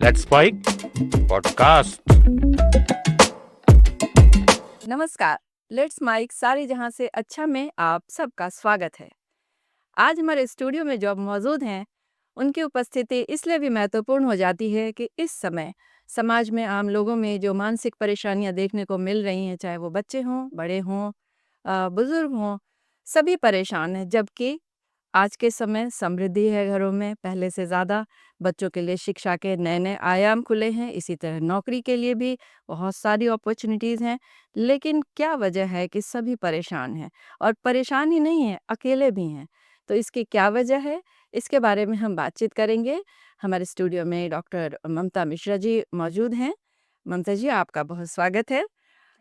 Let's spike podcast. नमस्कार। Let's mic सारे जहां से अच्छा में आप सबका स्वागत है। आज हमारे स्टूडियो में जो मौजूद हैं उनकी उपस्थिति इसलिए भी महत्वपूर्ण हो जाती है कि इस समय समाज में आम लोगों में जो मानसिक परेशानियां देखने को मिल रही हैं, चाहे वो बच्चे हों, बड़े हों, बुजुर्ग हों, सभी परेशान हैं। जबकि आज के समय समृद्धि है घरों में पहले से ज़्यादा। बच्चों के लिए शिक्षा के नए-नए आयाम खुले हैं, इसी तरह नौकरी के लिए भी बहुत सारी अपॉर्च्युनिटीज़ हैं। लेकिन क्या वजह है कि सभी परेशान हैं और परेशान ही नहीं हैं, अकेले भी हैं। तो इसकी क्या वजह है, इसके बारे में हम बातचीत करेंगे। हमारे स्टूडियो में डॉक्टर ममता मिश्रा जी मौजूद हैं। ममता जी, आपका बहुत स्वागत है।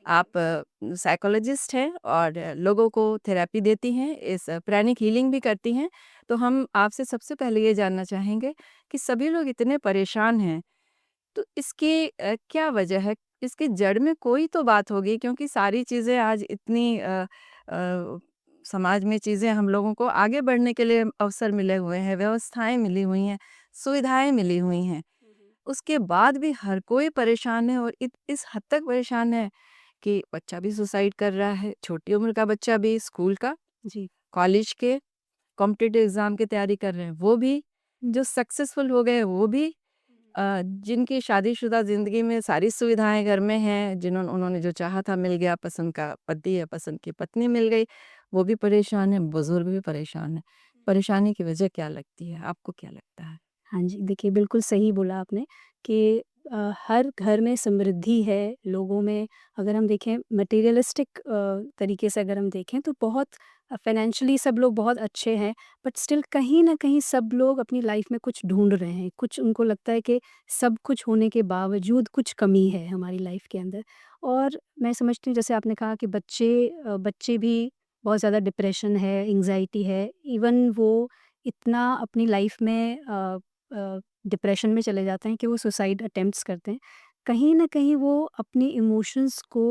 आप साइकोलॉजिस्ट हैं और लोगों को थेरेपी देती हैं, इस प्राणिक हीलिंग भी करती हैं। तो हम आपसे सबसे पहले ये जानना चाहेंगे कि सभी लोग इतने परेशान हैं, तो इसकी क्या वजह है? इसकी जड़ में कोई तो बात होगी, क्योंकि सारी चीज़ें आज इतनी समाज में चीज़ें हम लोगों को आगे बढ़ने के लिए अवसर मिले हुए हैं, व्यवस्थाएँ मिली हुई हैं, सुविधाएँ मिली हुई हैं। उसके बाद भी हर कोई परेशान है और इस हद तक परेशान है कि बच्चा भी सुसाइड कर रहा है, छोटी उम्र का बच्चा भी, स्कूल का, जी। कॉलेज के, कॉम्पिटिटिव एग्ज़ाम की तैयारी कर रहे हैं वो भी, जो सक्सेसफुल हो गए वो भी, जिनकी शादीशुदा ज़िंदगी में सारी सुविधाएँ घर में हैं, उन्होंने जो चाहा था मिल गया, पसंद का पति या पसंद की पत्नी मिल गई, वो भी परेशान हैं, बुज़ुर्ग भी परेशान हैं। परेशानी की वजह क्या लगती है? आपको क्या लगता है? हाँ जी, देखिए बिल्कुल सही बोला आपने कि हर घर में समृद्धि है, लोगों में अगर हम देखें मटेरियलिस्टिक तरीके से अगर हम देखें तो बहुत फाइनेंशियली सब लोग बहुत अच्छे हैं, बट स्टिल कहीं न कहीं सब लोग अपनी लाइफ़ में कुछ ढूँढ रहे हैं। कुछ उनको लगता है कि सब कुछ होने के बावजूद कुछ कमी है हमारी लाइफ़ के अंदर। और मैं समझती हूँ जैसे आपने कहा कि बच्चे भी बहुत ज़्यादा डिप्रेशन है, एंग्ज़ायटी है, इवन वो इतना अपनी लाइफ़ में डिप्रेशन में चले जाते हैं कि वो सुसाइड अटेम्प्ट्स करते हैं। कहीं न कहीं वो अपनी इमोशंस को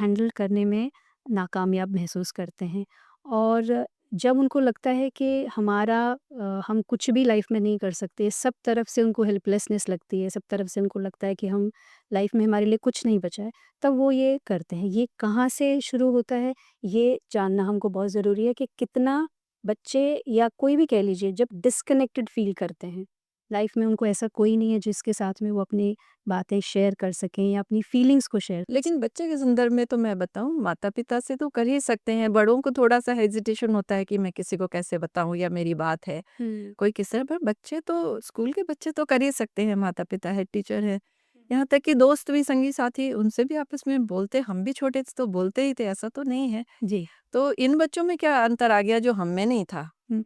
हैंडल करने में नाकामयाब महसूस करते हैं और जब उनको लगता है कि हम कुछ भी लाइफ़ में नहीं कर सकते, सब तरफ से उनको हेल्पलेसनेस लगती है, सब तरफ से उनको लगता है कि हम लाइफ़ में हमारे लिए कुछ नहीं बचा है, तब वो ये करते हैं। ये कहाँ से शुरू होता है, ये जानना हमको बहुत ज़रूरी है कि कितना बच्चे या कोई भी कह लीजिए जब डिस्कनेक्टेड फ़ील करते हैं, लाइफ में उनको ऐसा कोई नहीं है जिसके साथ में वो अपनी बातें शेयर कर सकें या अपनी फीलिंग्स को शेयर कर लेकिन बच्चे के संदर्भ में तो मैं बताऊँ, माता-पिता से तो कर ही सकते हैं, बड़ों को थोड़ा-सा हेजिटेशन होता है कि मैं किसी को कैसे बताऊँ या मेरी बात है, सकें। कोई किस तरह, पर बच्चे तो स्कूल के बच्चे तो कर ही सकते हैं, माता-पिता है, टीचर है, यहाँ तक कि दोस्त भी, संगी साथी, उनसे भी आपस में बोलते, हम भी छोटे थे तो बोलते ही थे, ऐसा तो नहीं है। जी। तो इन बच्चों में क्या अंतर आ गया जो हम में नहीं था? हुँ।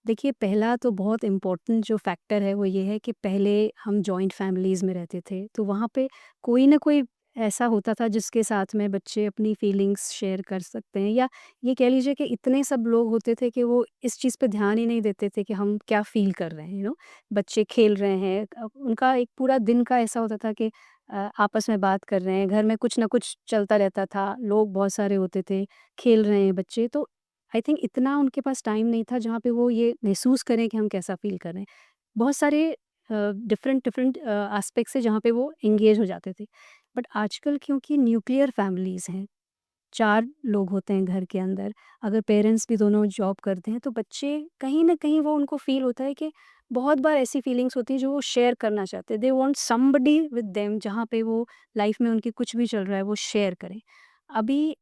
देखिए पहला तो बहुत इम्पोर्टेंट जो फैक्टर है वो ये है कि पहले हम जॉइंट फैमिलीज़ में रहते थे, तो वहाँ पे कोई ना कोई ऐसा होता था जिसके साथ में बच्चे अपनी फीलिंग्स शेयर कर सकते हैं या ये कह लीजिए कि इतने सब लोग होते थे कि वो इस चीज़ पे ध्यान ही नहीं देते थे कि हम क्या फ़ील कर रहे हैं, बच्चे खेल रहे हैं, उनका एक पूरा दिन का ऐसा होता था कि आपस में बात कर रहे हैं, घर में कुछ ना कुछ चलता रहता था, लोग बहुत सारे होते थे, खेल रहे हैं बच्चे, तो आई थिंक इतना उनके पास टाइम नहीं था जहाँ पे वो ये महसूस करें कि हम कैसा फ़ील कर रहे हैं। बहुत सारे डिफरेंट डिफरेंट एस्पेक्ट्स हैं जहाँ पे वो एंगेज हो जाते थे। बट आजकल क्योंकि न्यूक्लियर फैमिलीज़ हैं, 4 लोग होते हैं घर के अंदर, अगर पेरेंट्स भी दोनों जॉब करते हैं तो बच्चे कहीं न कहीं वो उनको फ़ील होता है कि बहुत बार ऐसी फीलिंग्स होती हैं जो वो शेयर करना चाहते हैं। They want somebody with them जहाँ पे वो लाइफ़ में उनके कुछ भी चल रहा है वो शेयर करें। अभी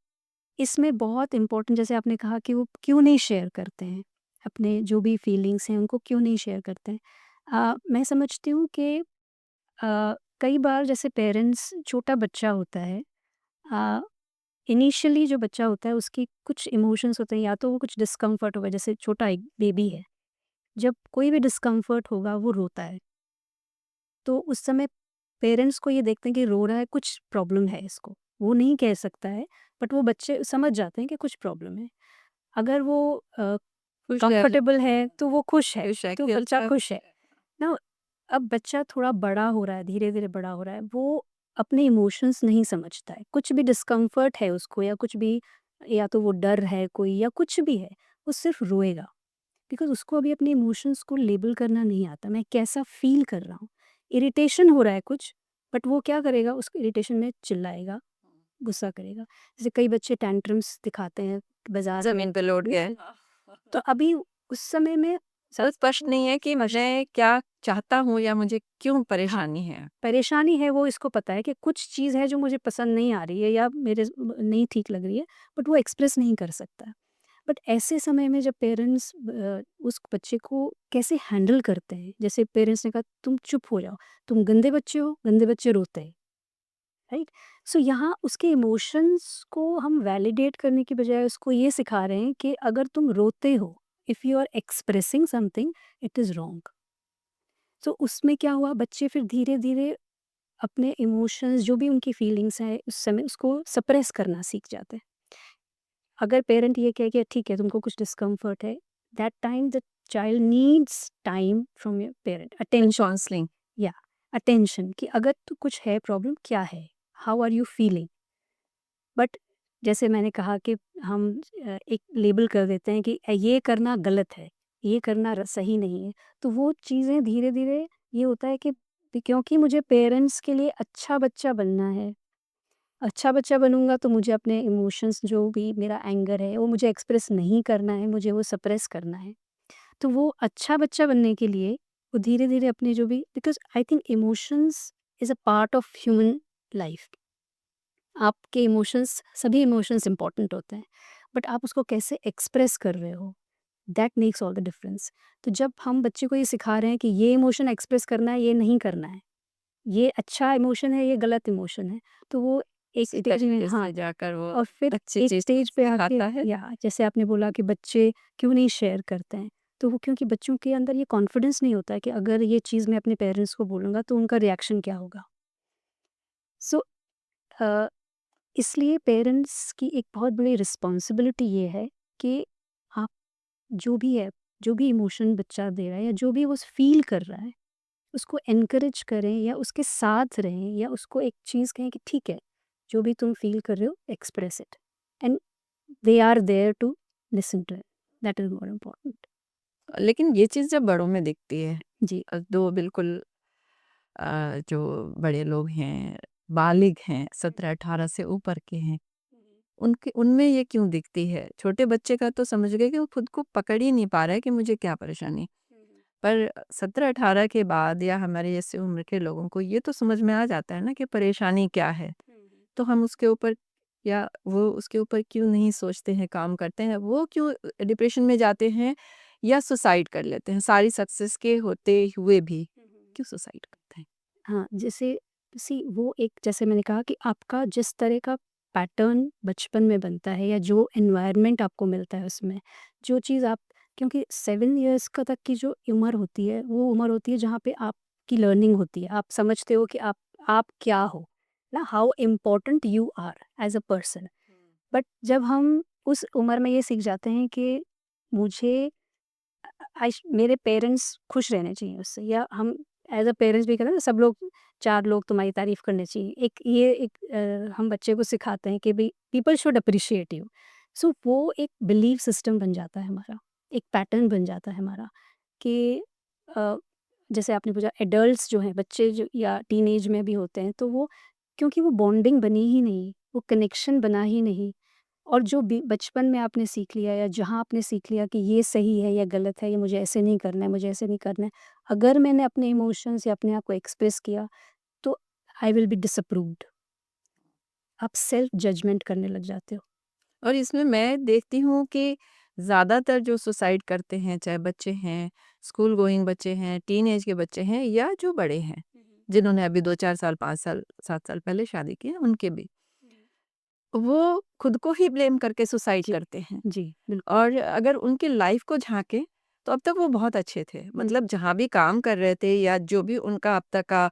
इसमें बहुत इम्पोर्टेंट जैसे आपने कहा कि वो क्यों नहीं शेयर करते हैं, अपने जो भी फीलिंग्स हैं उनको क्यों नहीं शेयर करते हैं। मैं समझती हूँ कि कई बार जैसे पेरेंट्स छोटा बच्चा होता है, अ, इनिशियली जो बच्चा होता है उसकी कुछ इमोशंस होते हैं या तो वो कुछ डिस्कम्फर्ट होगा जैसे छोटा एक बेबी है, जब कोई भी डिस्कम्फर्ट होगा वो रोता है। तो उस समय पेरेंट्स को ये देखते हैं कि रो रहा है कुछ प्रॉब्लम है इसको, वो नहीं कह सकता है बट वो बच्चे समझ जाते हैं कि कुछ प्रॉब्लम है। अगर वो खुश है, कंफर्टेबल है तो वो खुश है, खुश है, तो बच्चा खेलता है। खुश है। ना अब बच्चा थोड़ा बड़ा हो रहा है, धीरे-धीरे बड़ा हो रहा है, वो अपने इमोशंस नहीं समझता है। कुछ भी डिस्कम्फर्ट है उसको या कुछ भी या तो वो डर है कोई या कुछ भी है, वो सिर्फ़ रोएगा। बिकॉज़ उसको अभी अपने इमोशंस को लेबल करना नहीं आता, मैं कैसा फ़ील कर रहा हूँ। इरिटेशन हो रहा है कुछ, बट वो क्या करेगा, उस इरिटेशन में चिल्लाएगा, गुस्सा करेगा। जैसे कई बच्चे टैंट्रम्स दिखाते हैं बाज़ार में, जमीन पे लौट गए। तो अभी उस समय में सब स्पष्ट नहीं है कि स्पष्ट मैं क्या चाहता हूँ या मुझे क्यों हाँ, परेशानी है। परेशानी है, वो इसको पता है कि कुछ चीज़ है जो मुझे पसंद नहीं आ रही है या मेरे नहीं ठीक लग रही है, बट वो एक्सप्रेस नहीं कर सकता। बट ऐसे समय में जब पेरेंट्स उस बच्चे को कैसे हैंडल करते हैं, जैसे पेरेंट्स ने कहा तुम चुप हो जाओ, तुम गंदे बच्चे हो, गंदे बच्चे रोते हैं, राइट? सो यहाँ उसके इमोशंस को हम वैलिडेट करने की बजाय उसको ये सिखा रहे हैं कि अगर तुम रोते हो, if you are expressing something, it is wrong. तो उसमें क्या हुआ, बच्चे फिर धीरे धीरे अपने इमोशंस जो भी उनकी फीलिंग्स हैं उस समय उसको सप्रेस करना सीख जाते हैं। अगर पेरेंट ये कहे कि ठीक है तुमको कुछ डिस्कम्फर्ट है, that time the child needs time from your parent, attention, counselling. या अटेंशन कि अगर तो कुछ है, प्रॉब्लम क्या है, how are you feeling. But जैसे मैंने कहा कि हम एक लेबल कर देते हैं कि ये करना गलत है, ये करना सही नहीं है, तो वो चीज़ें धीरे धीरे ये होता है कि क्योंकि मुझे पेरेंट्स के लिए अच्छा बच्चा बनना है, अच्छा बच्चा बनूंगा तो मुझे अपने इमोशंस जो भी मेरा एंगर है वो मुझे एक्सप्रेस नहीं करना है, मुझे वो सप्रेस करना है। तो वो अच्छा बच्चा बनने के लिए वो धीरे धीरे अपने जो भी, because I think emotions is a part of human life. आपके इमोशंस, सभी इमोशंस इंपॉर्टेंट होते हैं, बट आप उसको कैसे एक्सप्रेस कर रहे हो, that makes all the difference. तो जब हम बच्चे को ये सिखा रहे हैं कि ये इमोशन एक्सप्रेस करना है, ये नहीं करना है, ये अच्छा इमोशन है, ये गलत इमोशन है, तो वो एक इसी स्टेज में, तरीके हाँ, से जाकर वो और फिर अच्छी एक चीज स्टेज पे आके, सिखाता है। या जैसे आपने बोला कि बच्चे क्यों नहीं शेयर करते हैं, तो वो क्योंकि बच्चों के अंदर ये कॉन्फिडेंस नहीं होता है कि अगर ये चीज़ मैं अपने पेरेंट्स को बोलूँगा तो उनका रिएक्शन क्या होगा। सो इसलिए पेरेंट्स की एक बहुत बड़ी रिस्पॉन्सिबिलिटी ये है कि आप जो भी है, जो भी इमोशन बच्चा दे रहा है या जो भी वो फील कर रहा है, उसको एनकरेज करें या उसके साथ रहें या उसको एक चीज़ कहें कि ठीक है, जो भी तुम फील कर रहे हो express it, and they are there to listen to it, that is more important. लेकिन ये चीज़ जब बड़ों में दिखती है, जी। दो बिल्कुल जो बड़े लोग हैं, बालिग हैं, 17-18 से ऊपर के हैं, उनके उनमें ये क्यों दिखती है? छोटे बच्चे का तो समझ गए कि वो खुद को पकड़ ही नहीं पा रहा है कि मुझे क्या परेशानी। पर 17-18 के बाद या हमारे जैसे उम्र के लोगों को ये तो समझ में आ जाता है ना कि परेशानी क्या है। तो हम उसके ऊपर या वो उसके ऊपर क्यों नहीं सोचते हैं, काम करते हैं? वो क्यों डिप्रेशन में जाते हैं या सुसाइड कर लेते हैं? सारी सक्सेस के होते हुए भी क्यों सुसाइड करते हैं? हाँ, जैसे वो एक, जैसे मैंने कहा कि आपका जिस तरह का पैटर्न बचपन में बनता है या जो एनवायरनमेंट आपको मिलता है उसमें, जो चीज़ आप, क्योंकि 7 इयर्स का तक की जो उम्र होती है, वो उम्र होती है जहाँ पे आपकी लर्निंग होती है। आप समझते हो कि आप क्या हो, ना how important you are as a person. But जब हम उस उम्र में ये सीख जाते हैं कि मुझे मेरे पेरेंट्स खुश रहने चाहिए उससे, या हम एज अ पेरेंट्स भी कहते हैं ना, सब लोग, चार लोग तुम्हारी तारीफ करने चाहिए, एक ये एक हम बच्चे को सिखाते हैं कि भाई पीपल शुड अप्रिशिएट यू। सो वो एक बिलीफ सिस्टम बन जाता है हमारा, एक पैटर्न बन जाता है हमारा कि अ, जैसे आपने पूछा एडल्ट्स जो हैं, बच्चे जो या टीनेज में भी होते हैं, तो वो क्योंकि वो बॉन्डिंग बनी ही नहीं, वो कनेक्शन बना ही नहीं, और जो भी बचपन में आपने सीख लिया या जहाँ आपने सीख लिया कि ये सही है या गलत है, ये मुझे ऐसे नहीं करना है, मुझे ऐसे नहीं करना है, अगर मैंने अपने इमोशंस या अपने आप को एक्सप्रेस किया तो आई विल बी डिसअप्रूव्ड। आप सेल्फ जजमेंट करने लग जाते हो। और इसमें मैं देखती हूँ कि ज़्यादातर जो सुसाइड करते हैं, चाहे बच्चे हैं, स्कूल गोइंग बच्चे हैं, टीनेज के बच्चे हैं या जो बड़े हैं, जिन्होंने अभी 2-4 साल, 5 साल, 7 साल पहले शादी की है, उनके भी। वो खुद को ही ब्लेम करके सुसाइड जी, करते हैं। जी, बिल्कुल। और अगर उनकी लाइफ को झाँके, तो अब तक वो बहुत अच्छे थे। मतलब जहाँ भी काम कर रहे थे या जो भी उनका अब तक का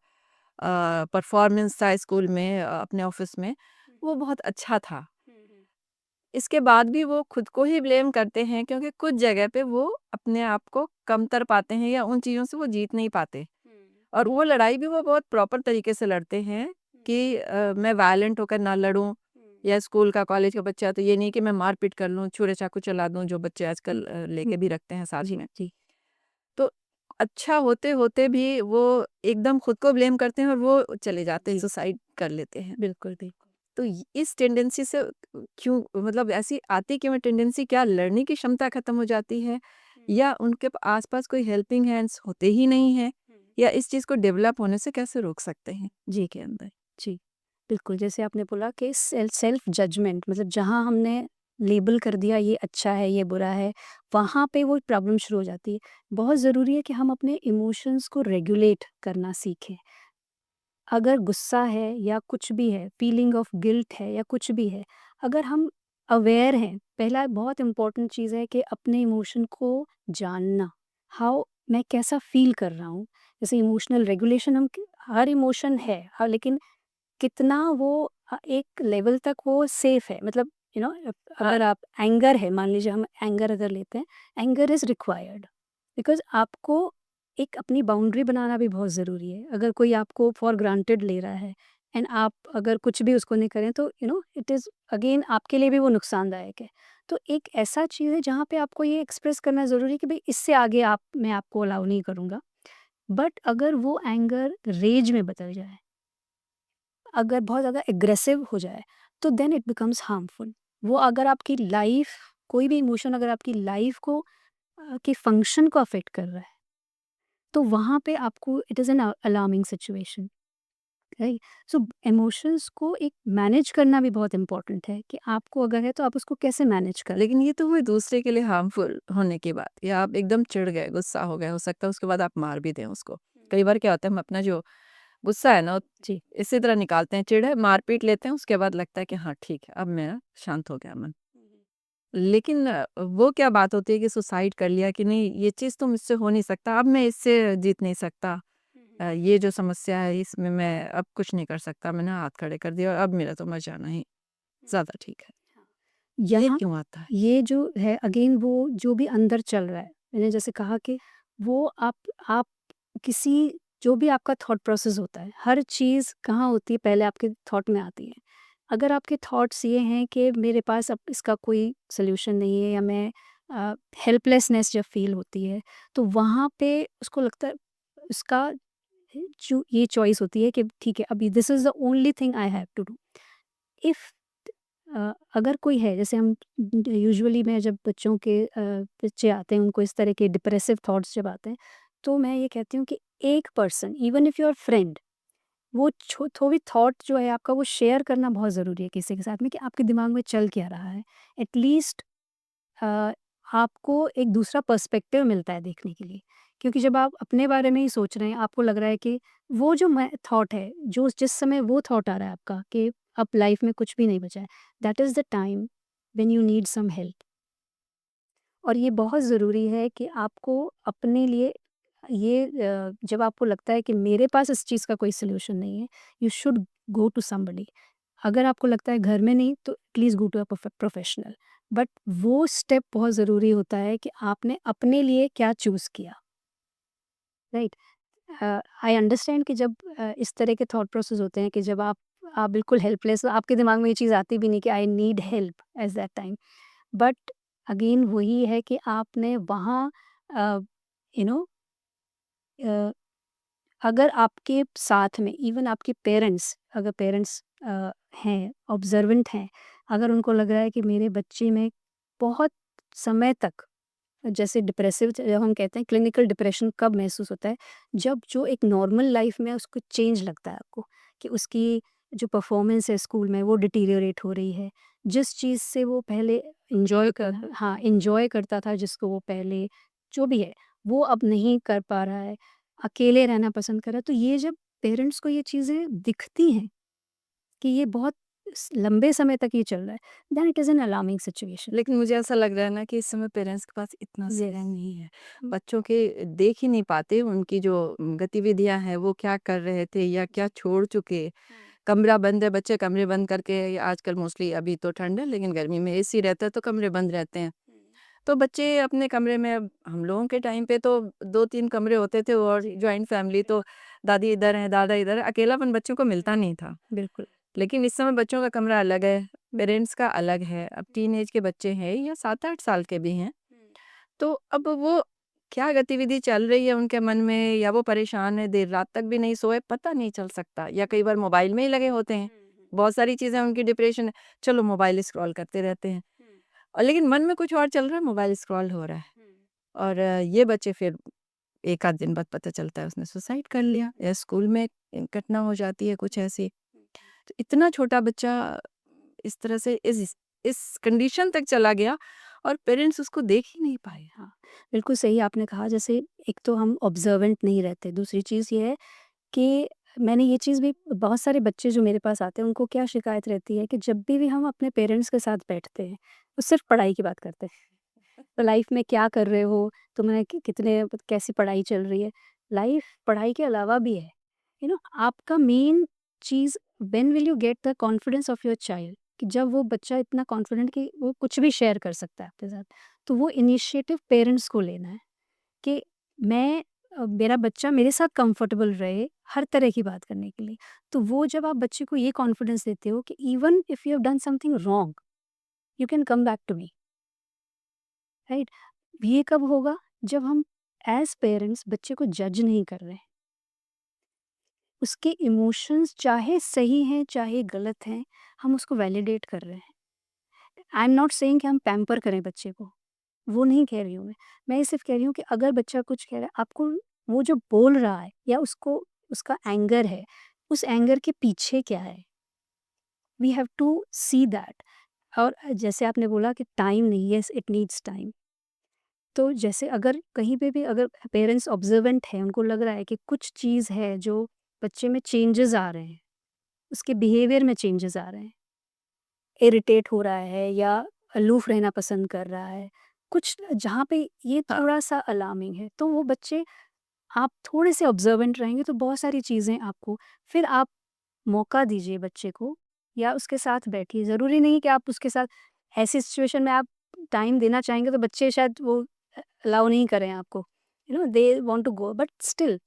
परफ़ॉर्मेंस था स्कूल में, अपने ऑफ़िस में, वो बहुत अच्छा था। इसके बाद भी वो खुद को ही ब्लेम करते हैं क्योंकि कुछ जगह पे वो अपने आप को कमतर पाते हैं या उन चीज़ों से वो जीत नहीं पाते। और वो लड़ाई भी वो बहुत प्रॉपर तरीके से लड़ते हैं कि मैं वायलेंट होकर ना लड़ूँ, या स्कूल का, कॉलेज का बच्चा तो ये नहीं कि मैं मार-पीट कर लूँ, छुरा-चाकू चला दूँ, जो बच्चे आजकल हुँ, लेके भी रखते हैं साथ जी, में। जी। तो अच्छा होते भी वो एकदम खुद को ब्लेम करते हैं और वो चले जाते हैं, जी, सुसाइड कर लेते हैं। बिल्कुल, बिल्कुल। तो इस टेंडेंसी से क्यों, मतलब ऐसी आती क्यों है टेंडेंसी? क्या लड़ने की क्षमता खत्म हो जाती है, या उनके आसपास कोई हेल्पिंग हैंड्स होते ही नहीं है, या इस चीज़ को डेवलप होने से कैसे रोक सकते हैं जी के अंदर? जी, बिल्कुल, जैसे आपने बोला कि सेल्फ जजमेंट मतलब जहाँ हमने लेबल कर दिया ये अच्छा है, ये बुरा है, वहाँ पे वो प्रॉब्लम शुरू हो जाती है। बहुत ज़रूरी है कि हम अपने इमोशंस को रेगुलेट करना सीखें। अगर गुस्सा है या कुछ भी है, फीलिंग ऑफ गिल्ट है या कुछ भी है, अगर हम अवेयर हैं, पहला बहुत इम्पोर्टेंट चीज़ है कि अपने इमोशन को जानना। हाउ मैं कैसा फ़ील कर रहा हूँ? जैसे इमोशनल रेगुलेशन हम क हर इमोशन है, हाँ, लेकिन कितना वो एक लेवल तक वो सेफ है मतलब हाँ, अगर आप एंगर है मान लीजिए हम एंगर अगर लेते हैं एंगर इज़ रिक्वायर्ड बिकॉज़ आपको एक अपनी बाउंड्री बनाना भी बहुत ज़रूरी है। अगर कोई आपको फॉर ग्रांटेड ले रहा है एंड आप अगर कुछ भी उसको नहीं करें तो इट इज़ अगेन आपके लिए भी वो नुकसानदायक है। तो एक ऐसा चीज़ है जहाँ पे आपको ये एक्सप्रेस करना ज़रूरी है कि भई इससे आगे आप मैं आपको अलाउ नहीं करूँगा। बट अगर वो एंगर रेज में बदल जाए अगर बहुत ज़्यादा एग्रेसिव हो जाए तो देन इट बिकम्स हार्मफुल। वो अगर आपकी लाइफ कोई भी इमोशन अगर आपकी लाइफ को के फंक्शन को अफेक्ट कर रहा है तो वहाँ पे आपको it is an alarming situation right. So emotions को एक मैनेज करना भी बहुत इंपॉर्टेंट है कि आपको अगर है तो आप उसको कैसे मैनेज करें। लेकिन ये तो हुए दूसरे के लिए हार्मफुल होने की बात, या आप एकदम चिढ़ गए, गुस्सा हो गए, हो सकता है उसके बाद आप मार भी दें उसको। कई बार क्या होता है, हम अपना जो गुस्सा है ना, जी इसी तरह निकालते हैं, चिढ़ है, मार पीट लेते हैं, उसके बाद लगता है कि हाँ ठीक है, अब मेरा शांत हो गया मन। लेकिन वो क्या बात होती है कि सुसाइड कर लिया कि नहीं, ये चीज़ तो मुझसे हो नहीं सकता, अब मैं इससे जीत नहीं सकता। ये जो समस्या है इसमें मैं अब कुछ नहीं कर सकता, मैंने हाथ खड़े कर दिया और अब मेरा तो मर जाना ही ज़्यादा ठीक है। ये यहाँ क्यों आता है? ये जो है अगेन वो जो भी अंदर चल रहा है मैंने जैसे कहा कि वो आप किसी जो भी आपका थॉट प्रोसेस होता है हर चीज़ कहाँ होती है पहले आपके थॉट में आती है। अगर आपके थॉट्स ये हैं कि मेरे पास अब इसका कोई सोल्यूशन नहीं है या मैं हेल्पलेसनेस जब फील होती है तो वहाँ पे उसको लगता है उसका जो ये चॉइस होती है कि ठीक है अभी this is the only thing I have to do. If अगर कोई है जैसे हम यूजुअली मैं जब बच्चे आते हैं उनको इस तरह के डिप्रेसिव थॉट्स जब आते हैं तो मैं ये कहती हूँ कि एक person even if your friend वो थोड़ी थॉट जो है आपका वो शेयर करना बहुत ज़रूरी है किसी के साथ में कि आपके दिमाग में चल क्या रहा है। एटलीस्ट आपको एक दूसरा पर्सपेक्टिव मिलता है देखने के लिए क्योंकि जब आप अपने बारे में ही सोच रहे हैं आपको लग रहा है कि वो जो मैं थॉट है जो जिस समय वो थॉट आ रहा है आपका कि अब लाइफ में कुछ भी नहीं बचा है that is the time when you need some help. और ये बहुत ज़रूरी है कि आपको अपने लिए ये जब आपको लगता है कि मेरे पास इस चीज़ का कोई सल्यूशन नहीं है you should go to somebody. अगर आपको लगता है घर में नहीं तो at least go to a professional. But वो स्टेप बहुत ज़रूरी होता है कि आपने अपने लिए क्या चूज़ किया राइट। आई अंडरस्टैंड कि जब इस तरह के थॉट प्रोसेस होते हैं कि जब आप बिल्कुल हेल्पलेस आपके दिमाग में ये चीज़ आती भी नहीं कि I need help at that time. But again वही है कि आपने वहाँ यू नो अगर आपके साथ में इवन आपके पेरेंट्स अगर पेरेंट्स हैं ऑब्जर्वेंट हैं अगर उनको लग रहा है कि मेरे बच्चे में बहुत समय तक जैसे डिप्रेसिव जब हम कहते हैं क्लिनिकल डिप्रेशन कब महसूस होता है जब जो एक नॉर्मल लाइफ में उसको चेंज लगता है आपको कि उसकी जो परफॉर्मेंस है स्कूल में वो डिटीरियोरेट हो रही है। जिस चीज़ से वो पहले इंजॉय कर हाँ इंजॉय करता था जिसको वो पहले जो भी है वो अब नहीं कर पा रहा है अकेले रहना पसंद कर रहा है। तो ये जब पेरेंट्स को ये चीज़ें दिखती हैं कि ये बहुत लंबे समय तक ये चल रहा है then it is an alarming situation. लेकिन मुझे ऐसा लग रहा है ना कि इस समय पेरेंट्स के पास इतना यस। समय नहीं है। बच्चों के देख ही नहीं पाते, उनकी जो गतिविधियाँ हैं वो क्या कर रहे थे या क्या छोड़ चुके। कमरा बंद है, बच्चे कमरे बंद करके, आजकल मोस्टली अभी तो ठंड है लेकिन गर्मी में एसी रहता है तो कमरे बंद रहते हैं। तो बच्चे अपने कमरे में, अब हम लोगों के टाइम पे तो 2-3 कमरे होते थे और जॉइंट फैमिली तो दादी इधर है, दादा इधर है, अकेलापन बच्चों को मिलता नहीं था। बिल्कुल। लेकिन इस समय बच्चों का कमरा अलग है, पेरेंट्स का अलग है, अब टीनेज के बच्चे हैं या 7-8 साल के भी हैं, तो अब वो क्या गतिविधि चल रही है उनके मन में, या वो परेशान है, देर रात तक भी नहीं सोए, पता नहीं चल सकता, या कई बार मोबाइल में ही लगे होते हैं। बहुत सारी चीज़ें उनकी डिप्रेशन है, चलो मोबाइल स्क्रॉल करते रहते हैं, और लेकिन मन में कुछ और चल रहा है, मोबाइल स्क्रॉल हो रहा है। और ये बच्चे फिर एक आध दिन बाद पता चलता है उसने सुसाइड कर लिया, या स्कूल में घटना हो जाती है कुछ ऐसी। तो इतना छोटा बच्चा इस तरह से इस कंडीशन तक चला गया, और पेरेंट्स उसको देख ही नहीं पाए। हाँ, बिल्कुल सही आपने कहा। जैसे एक तो हम ऑब्जर्वेंट नहीं रहते, दूसरी चीज़ ये है कि मैंने ये चीज़ भी, बहुत सारे बच्चे जो मेरे पास आते हैं उनको क्या शिकायत रहती है कि जब भी हम अपने पेरेंट्स के साथ बैठते हैं, वो सिर्फ पढ़ाई की बात करते हैं। तो लाइफ में क्या कर रहे हो, तुम्हें कितने, कैसी पढ़ाई चल रही है। लाइफ पढ़ाई के अलावा भी है, आपका main cheese, when will you get the confidence of your child, कि जब वो बच्चा इतना कॉन्फिडेंट कि वो कुछ भी शेयर कर सकता है आपके साथ, तो वो इनिशिएटिव पेरेंट्स को लेना है कि मेरा बच्चा मेरे साथ कंफर्टेबल रहे हर तरह की बात करने के लिए। तो वो जब आप बच्चे को ये कॉन्फिडेंस देते हो कि even if you have done something wrong, you can come back to me, right? ये कब होगा? जब हम एज पेरेंट्स बच्चे को जज नहीं कर रहे हैं, उसके इमोशंस चाहे सही हैं चाहे गलत हैं, हम उसको वैलिडेट कर रहे हैं। आई एम नॉट सेइंग कि हम पैम्पर करें बच्चे को, वो नहीं कह रही हूँ मैं ये सिर्फ कह रही हूँ कि अगर बच्चा कुछ कह रहा है आपको, वो जो बोल रहा है या उसको उसका एंगर है, उस एंगर के पीछे क्या है, we have to see that. और जैसे आपने बोला कि टाइम नहीं, यस इट नीड्स टाइम। तो जैसे अगर कहीं पे भी अगर पेरेंट्स ऑब्जर्वेंट हैं, उनको लग रहा है कि कुछ चीज़ है जो बच्चे में चेंजेस आ रहे हैं, उसके बिहेवियर में चेंजेस आ रहे हैं, इरिटेट हो रहा है या अलूफ रहना पसंद कर रहा है, कुछ जहाँ पे ये हाँ, थोड़ा सा अलार्मिंग है, तो वो बच्चे, आप थोड़े से ऑब्जर्वेंट रहेंगे तो बहुत सारी चीज़ें आपको, फिर आप मौका दीजिए बच्चे को या उसके साथ बैठिए। ज़रूरी नहीं कि आप उसके साथ ऐसी सिचुएशन में आप टाइम देना चाहेंगे तो बच्चे शायद वो अलाउ नहीं करें आपको, they want to go, but still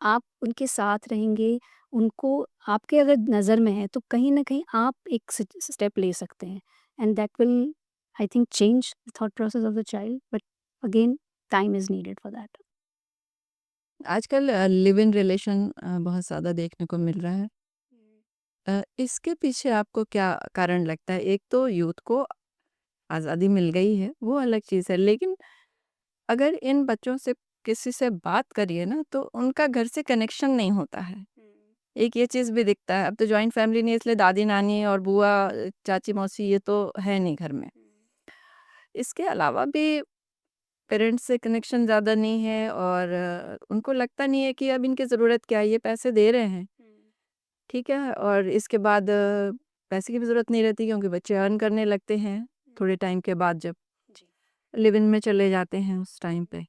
आप उनके साथ रहेंगे, उनको, आपके अगर नज़र में है तो कहीं न कहीं आप एक स्टेप ले सकते हैं, and that will, I think, change the thought process of the child, but again time is needed for that. आजकल लिव इन रिलेशन बहुत ज़्यादा देखने को मिल रहा है। इसके पीछे आपको क्या कारण लगता है? एक तो यूथ को आज़ादी मिल गई है, वो अलग चीज़ है, लेकिन अगर इन बच्चों से किसी से बात करिए ना, तो उनका घर से कनेक्शन नहीं होता है। एक ये चीज़ भी दिखता है, अब तो जॉइंट फैमिली नहीं है, इसलिए दादी-नानी और बुआ, चाची-मौसी ये तो है नहीं घर में। इसके अलावा भी पेरेंट्स से कनेक्शन ज़्यादा नहीं है, और उनको लगता नहीं है कि अब इनकी ज़रूरत क्या है, ये पैसे दे रहे हैं, ठीक है? और इसके बाद पैसे की भी ज़रूरत नहीं रहती, क्योंकि बच्चे अर्न करने लगते हैं थोड़े टाइम के बाद, जब जी। लिव इन में चले जाते हैं उस टाइम पे।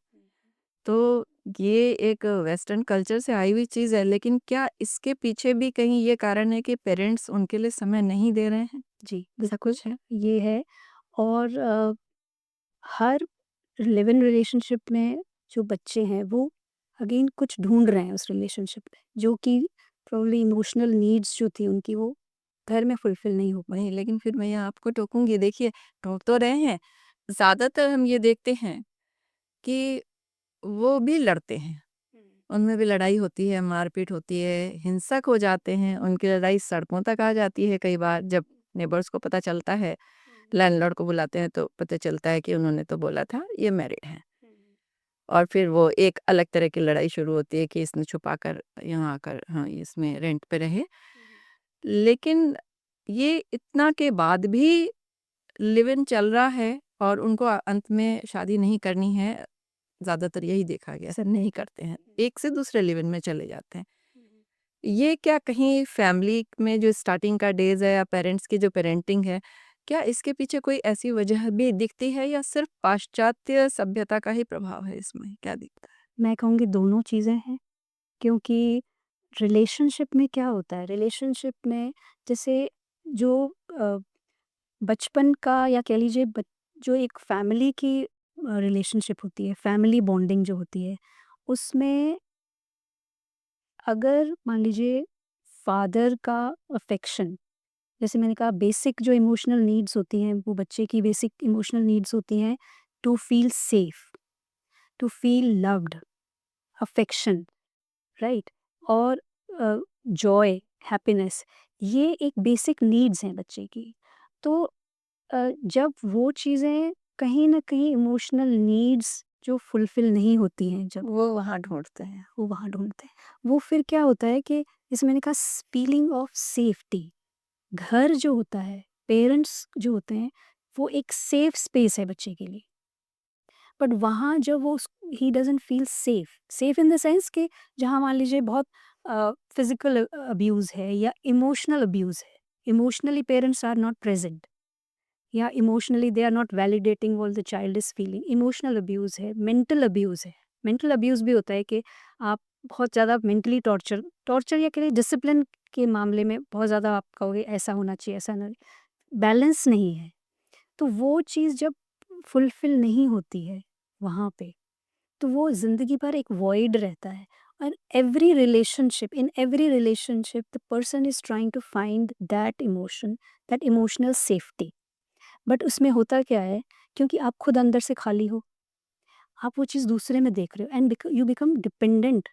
तो ये एक वेस्टर्न कल्चर से आई हुई चीज़ है, लेकिन क्या इसके पीछे भी कहीं ये कारण है कि पेरेंट्स उनके लिए समय नहीं दे रहे हैं? जी, ऐसा बिल्कुल, कुछ है? ये है। और हर लिव इन रिलेशनशिप में जो बच्चे हैं वो अगेन कुछ ढूँढ रहे हैं उस रिलेशनशिप में, जो कि प्रोबब्ली इमोशनल नीड्स जो थी उनकी, वो घर में फुलफ़िल नहीं हो पाई। वही, लेकिन फिर मैं यहाँ आपको टोकूँगी, देखिए, टोक तो रहे हैं। ज़्यादातर हम ये देखते हैं कि वो भी लड़ते हैं। उनमें भी लड़ाई होती है, मारपीट होती है, हिंसक हो जाते हैं, उनकी लड़ाई सड़कों तक आ जाती है कई बार, जब नेबर्स को पता चलता है, लैंडलॉर्ड को बुलाते हैं तो पता चलता है कि उन्होंने तो बोला था ये मैरिड हैं। और फिर वो एक अलग तरह की लड़ाई शुरू होती है कि इसने छुपा कर यहाँ आकर, हाँ, इसमें रेंट पे रहे। लेकिन ये इतना के बाद भी लिव इन चल रहा है, और उनको अंत में शादी नहीं करनी है, ज़्यादातर यही देखा गया, ऐसा नहीं करते हैं, एक से दूसरे लिव इन में चले जाते हैं। ये क्या कहीं फैमिली में जो स्टार्टिंग का डेज़ है, या पेरेंट्स की जो पेरेंटिंग है, क्या इसके पीछे कोई ऐसी वजह भी दिखती है, या सिर्फ़ पाश्चात्य सभ्यता का ही प्रभाव है इसमें? क्या दिखता है? मैं कहूँगी दोनों चीज़ें हैं, क्योंकि रिलेशनशिप में क्या होता है, रिलेशनशिप में जैसे जो अ, बचपन का, या कह लीजिए जो एक फैमिली की रिलेशनशिप होती है, फैमिली बॉन्डिंग जो होती है, उसमें अगर मान लीजिए फादर का अफेक्शन, जैसे मैंने कहा, बेसिक जो इमोशनल नीड्स होती हैं, वो बच्चे की बेसिक इमोशनल नीड्स होती हैं to feel safe. To feel loved, affection, right? और जॉय, हैप्पीनेस, ये एक बेसिक नीड्स हैं बच्चे की। तो जब वो चीज़ें कहीं न कहीं इमोशनल नीड्स जो फुलफ़िल नहीं होती हैं, जब वो वहाँ ढूँढते हैं। वो वहाँ ढूँढते हैं, वो फिर क्या होता है कि जैसे मैंने कहा फीलिंग ऑफ सेफ्टी, घर जो होता है, पेरेंट्स जो होते हैं, वो एक सेफ स्पेस है बच्चे के लिए। बट वहाँ जब वो he doesn't feel safe, safe in the sense कि जहाँ मान लीजिए बहुत फिजिकल अब्यूज़ है या इमोशनल अब्यूज़ है, emotionally parents are not present, या emotionally they are not validating what the child is feeling, emotional abuse है, मेंटल अब्यूज़ है। मेंटल अब्यूज़ भी होता है कि आप बहुत ज़्यादा मेंटली टॉर्चर टॉर्चर या कहिए डिसिप्लिन के मामले में बहुत ज़्यादा आप कहोगे ऐसा होना चाहिए, ऐसा नहीं, बैलेंस नहीं है। तो वो चीज़ जब फुलफ़िल नहीं होती है वहाँ पे, तो वो ज़िंदगी भर एक वॉइड रहता है। और in every relationship the person is trying to find that emotion, that emotional safety. But उसमें होता क्या है, क्योंकि आप खुद अंदर से खाली हो, आप वो चीज़ दूसरे में देख रहे हो and you become dependent,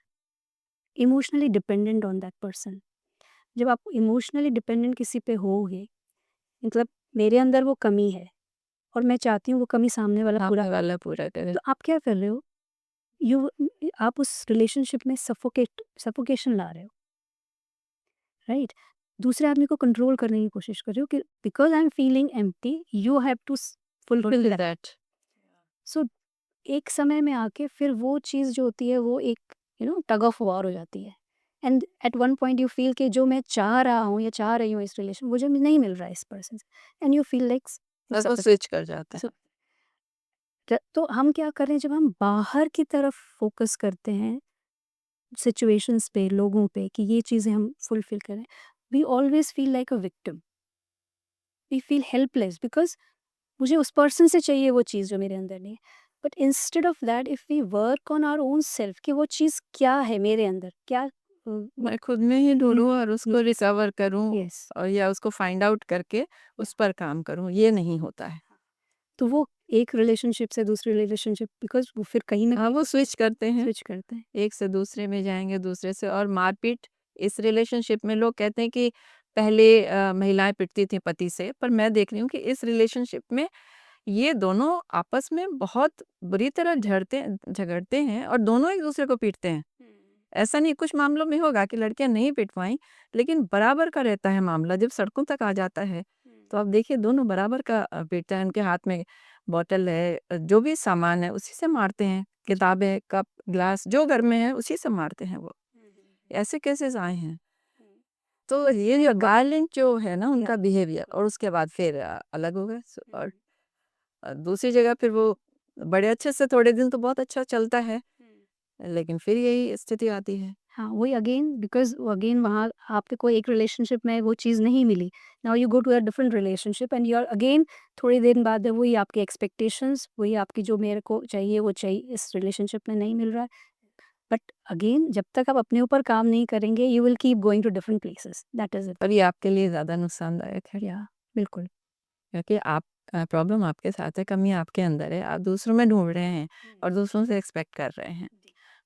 emotionally dependent on that person. जब आप इमोशनली डिपेंडेंट किसी पे होगे, मतलब मेरे अंदर वो कमी है और मैं चाहती हूँ वो कमी सामने वाला पूरा सामने वाला पूरा करे। तो आप क्या कर रहे हो, यू आप उस रिलेशनशिप में सफोकेशन ला रहे हो, राइट? दूसरे आदमी को कंट्रोल करने की कोशिश कर रहे हो कि because I am feeling empty you have to fulfill that. That. So एक समय में आके फिर वो चीज़ जो होती है वो एक टग ऑफ वॉर हो जाती है। And at one point you feel कि जो मैं चाह रहा हूँ या चाह रही हूँ इस रिलेशन, मुझे नहीं मिल रहा है इस पर्सन से, एंड यू फील लाइक बस वो स्विच कर जाता है। तो हम क्या कर रहे हैं, जब हम बाहर की तरफ फोकस करते हैं सिचुएशंस पे, लोगों पे, कि ये चीज़ें हम फुलफिल करें, we always feel like a victim, we feel helpless because मुझे उस पर्सन से चाहिए वो चीज़ जो मेरे अंदर नहीं है। But instead of that if we work on our own self कि वो चीज़ क्या है मेरे अंदर, क्या मैं खुद में ही ढूँढूँ और उसको रिकवर करूँ यस, और या उसको फाइंड आउट करके उस पर काम करूँ, ये नहीं होता है। तो वो एक रिलेशनशिप से दूसरी रिलेशनशिप, बिकॉज वो फिर कहीं ना हाँ, वो स्विच करते हैं, स्विच करते हैं। एक से दूसरे में जाएँगे, दूसरे से और मारपीट इस रिलेशनशिप में लोग कहते हैं कि पहले महिलाएँ पिटती थीं पति से, पर मैं देख रही हूँ कि इस रिलेशनशिप में ये दोनों आपस में बहुत बुरी तरह झगड़ते हैं और दोनों एक-दूसरे को पीटते हैं। ऐसा नहीं, कुछ मामलों में होगा कि लड़कियाँ नहीं पिटवाईं, लेकिन बराबर का रहता है मामला, जब सड़कों तक आ जाता है, तो आप देखिए दोनों बराबर का पीटता है, उनके हाथ में बॉटल है, जो भी सामान है उसी से मारते हैं, किताबें, कप, ग्लास जो घर में है उसी से मारते हैं वो। ऐसे केसेस आए हैं। तो ये जो वायलेंट जो है ना उनका बिहेवियर और उसके बाद फिर अलग हो गए और दूसरी जगह फिर वो बड़े अच्छे से थोड़े दिन तो बहुत अच्छा चलता है, लेकिन फिर यही स्थिति आती है। हाँ, वही अगेन बिकॉज़ अगेन वहाँ आपके कोई एक रिलेशनशिप में वो चीज़ नहीं मिली। Now you go to a different relationship and you are again थोड़ी देर बाद वही आपकी एक्सपेक्टेशंस, वही आपकी जो मेरे को चाहिए वो चाहिए इस रिलेशनशिप में नहीं मिल रहा है। बट अगेन जब तक आप अपने ऊपर काम नहीं करेंगे you will keep going to different places, that is it. और ये आपके लिए ज़्यादा नुकसानदायक है या बिल्कुल। क्योंकि आप प्रॉब्लम आपके साथ है, कमी आपके अंदर है, आप दूसरों में ढूँढ रहे हैं और दूसरों से एक्सपेक्ट कर रहे हैं।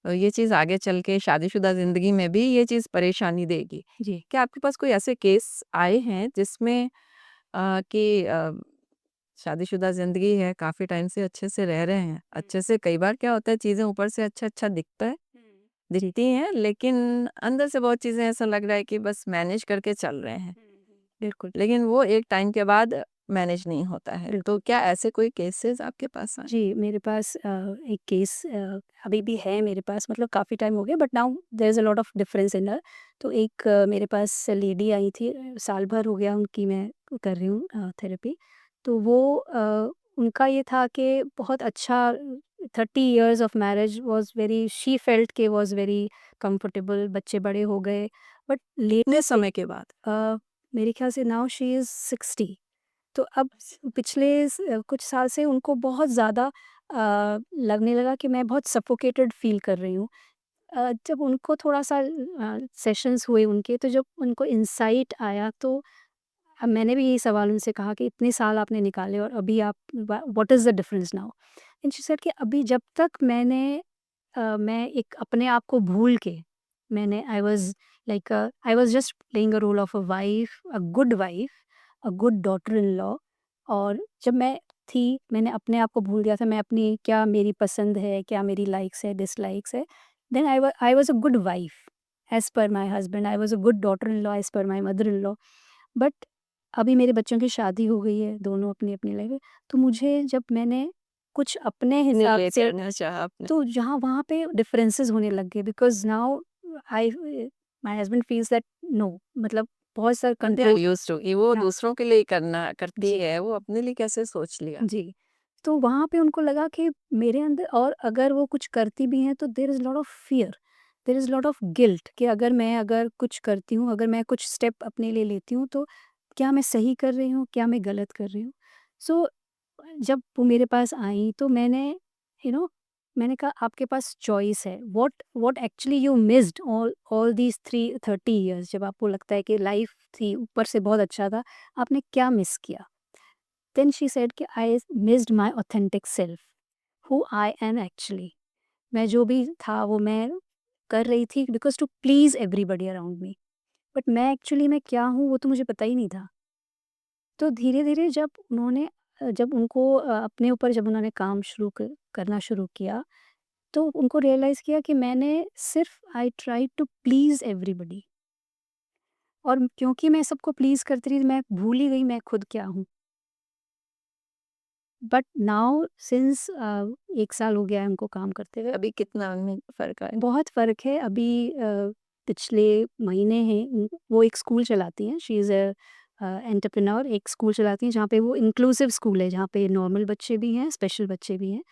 तो ये चीज़ आगे चल के शादीशुदा ज़िंदगी में भी ये चीज़ परेशानी देगी। जी। क्या आपके पास कोई ऐसे केस आए हैं जिसमें कि शादीशुदा ज़िंदगी है, काफ़ी टाइम से अच्छे से रह रहे हैं, अच्छे से कई बार क्या होता है चीज़ें ऊपर से अच्छा-अच्छा दिखता है दिखती हैं, लेकिन अंदर से बहुत चीज़ें ऐसा लग रहा है कि बस मैनेज करके चल रहे हैं। बिल्कुल। लेकिन वो एक टाइम के बाद मैनेज नहीं होता है। बिल्कुल। तो क्या ऐसे कोई केसेस आपके पास आए? जी, मेरे पास एक केस अभी भी है मेरे पास, मतलब काफ़ी टाइम हो गया but now there is a lot of difference in her. तो एक मेरे पास लेडी आई थी, साल भर हो गया उनकी मैं कर रही हूँ थेरेपी। तो वो उनका ये था कि बहुत अच्छा 30 years of marriage was very, she felt के वाज़ वेरी कंफर्टेबल, बच्चे बड़े हो गए बट कितने लेट समय के बाद? मेरे ख्याल से नाउ शी इज़ 60। तो अब पिछले कुछ साल से उनको बहुत ज़्यादा लगने लगा कि मैं बहुत सफोकेटेड फ़ील कर रही हूँ। जब उनको थोड़ा-सा सेशंस हुए उनके, तो जब उनको इनसाइट आया तो मैंने भी यही सवाल उनसे कहा कि इतने साल आपने निकाले और अभी आप what is the difference now? And she said कि अभी जब तक मैं एक अपने आप को भूल के मैंने I was just playing a role of a wife, a good wife, a good daughter in law. और जब मैं थी, मैंने अपने आप को भूल दिया था, मैं अपनी क्या मेरी पसंद है, क्या मेरी लाइक्स है, डिसलाइक्स है। Then I was a good wife as per my husband, I was a good daughter in law as per my mother in law. But अभी मेरे बच्चों की शादी हो गई है, दोनों अपनी अपनी लाइफ है। तो मुझे जब मैंने कुछ अपने हिसाब निर्णय से, करना चाहा आपने। तो जहाँ वहाँ पे डिफरेंसेस होने लग गए, because now I my husband feels that no, मतलब बहुत सारा they are control. Used to कि वो हाँ, दूसरों के लिए करना करती जी है, वो अपने लिए कैसे सोच लिया? जी। तो वहाँ पे उनको लगा कि मेरे अंदर, और अगर वो कुछ करती भी हैं तो there is lot of fear, there is lot of guilt कि अगर कुछ करती हूँ, अगर मैं कुछ स्टेप अपने लिए लेती हूँ, तो क्या मैं सही कर रही हूँ, क्या मैं गलत कर रही हूँ। सो जब वो मेरे पास आई तो यू नो मैंने कहा आपके पास चॉइस है, what what actually you missed all all these 30 years, जब आपको लगता है कि लाइफ थी ऊपर से बहुत अच्छा था, आपने क्या मिस किया। देन शी सेड कि I missed my authentic self, who I am actually. मैं जो भी था वो मैं कर रही थी because to please everybody around me, but मैं एक्चुअली मैं क्या हूँ वो तो मुझे पता ही नहीं था। तो धीरे धीरे जब उनको अपने ऊपर जब उन्होंने काम करना शुरू किया, तो उनको रियलाइज़ किया कि मैंने सिर्फ I try to please everybody, और क्योंकि मैं सबको प्लीज़ करती रही, मैं भूल ही गई मैं खुद क्या हूँ। बट नाउ सिंस 1 साल हो गया है उनको काम करते हुए, अभी कितना उनमें फ़र्क आया? बहुत फ़र्क है। अभी पिछले महीने हैं वो एक स्कूल चलाती हैं, शी इज़ एंटरप्रेन्योर, एक स्कूल चलाती हैं जहाँ पे वो इंक्लूसिव स्कूल है, जहाँ पे नॉर्मल बच्चे भी हैं, स्पेशल बच्चे भी हैं।